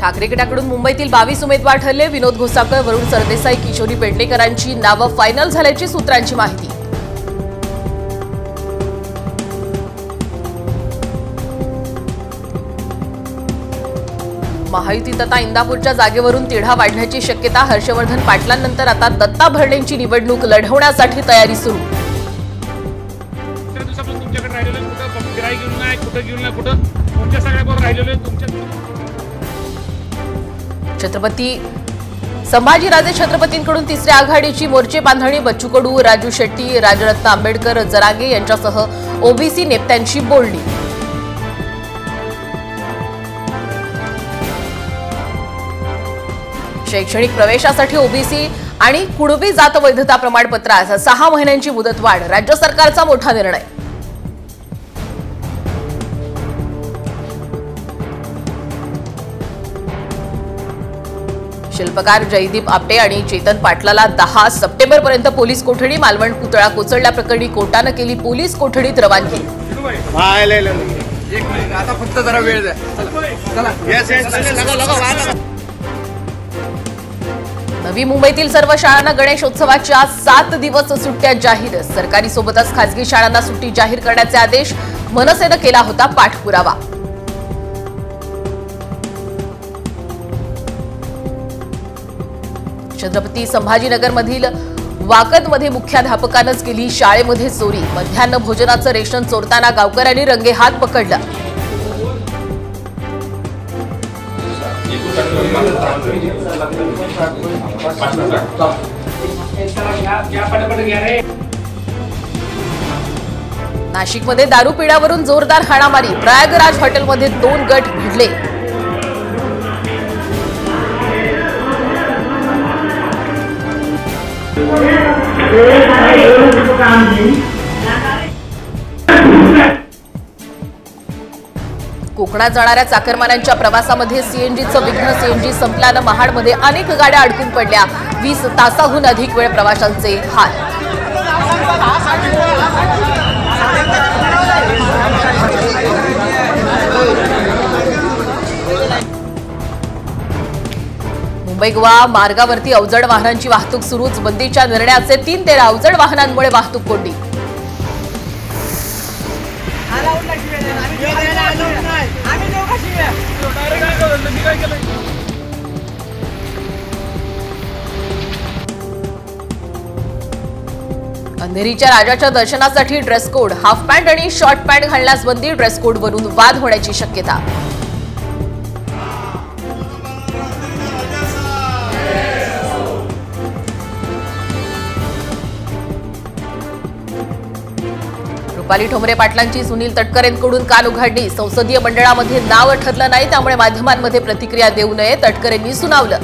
ठाकरे गटाकडून मुंबईतील 22 उमेदवार ठरले। विनोद घोसाळकर, वरुण सरदेसाई, किशोरी पेडणेकरांची नावं फायनल झाल्याची सूत्रांची माहिती। महायुतीत आता इंदापूरच्या जागेवरून तिढा वाढण्याची शक्यता। हर्षवर्धन पाटलांनंतर आता दत्ता भरणेंची निवडणूक लढवण्यासाठी तयारी सुरू। छत्रपती संभाजीराजे छत्रपतींकडून तिसऱ्या आघाडीची मोर्चे बांधणी। बच्चू कडू, राजू शेट्टी, राजरत्न आंबेडकर, जरांगे यांच्यासह ओबीसी नेत्यांची बोलणी। शैक्षणिक प्रवेशासाठी ओबीसी आणि कुणबी जात वैधता प्रमाणपत्रास 6 महिन्यांची मुदतवाढ। राज्य सरकारचा मोठा निर्णय। शिल्पकार जयदीप आपटे आणि चेतन पाटलाला 10 सप्टेंबरपर्यंत पोलीस कोठडी। मालवण पुतळा कोसळल्याप्रकरणी कोर्टानं केली पोलीस कोठडीत रवानगी। आता फक्त जरा वेळ द्या। नवी मुंबईतील सर्व शाळांना गणेशोत्सवाच्या 7 दिवस सुट्ट्या जाहीर। सरकारी सोबतच खासगी शाळांना सुट्टी जाहीर करण्याचे आदेश। मनसेनं केला होता पाठपुरावा। छत्रपती संभाजीनगरमधील वाकदमध्ये मुख्याध्यापकानंच केली शाळेमध्ये चोरी। मध्यान्ह भोजनाचं रेशन चोरताना गावकऱ्यांनी रंगेहात पकडलं। नाशिकमध्ये दारू पिण्यावरून जोरदार हाणामारी। प्रयागराज हॉटेलमध्ये 2 गट भिडले। कोकणात जाणाऱ्या चाकरमान्यांच्या प्रवासामध्ये सीएनजीचं विघ्न। सीएनजी संपल्यानं महाडमध्ये अनेक गाड्या अडकून पडल्या। 20 तासाहून अधिक वेळ प्रवाशांचे हाल। मुंबई गोवा मार्गावरती अवजड वाहनांची वाहतूक सुरूच। बंदीच्या निर्णयाचे 3 ते अवजड वाहनांमुळे वाहतूक कोंडी। अंधेरीच्या राजाच्या दर्शनासाठी ड्रेस कोड। हाफ पॅन्ट आणि शॉर्ट पॅन्ट घालण्यास बंदी। ड्रेस कोडवरून वाद होण्याची शक्यता। रुपाली ठोंबरे पाटलांची सुनील तटकरेंकडून काल उघडणी। संसदीय मंडळामध्ये नाव ठरलं नाही, त्यामुळे माध्यमांमध्ये प्रतिक्रिया देऊ नये, तटकरेंनी सुनावलं।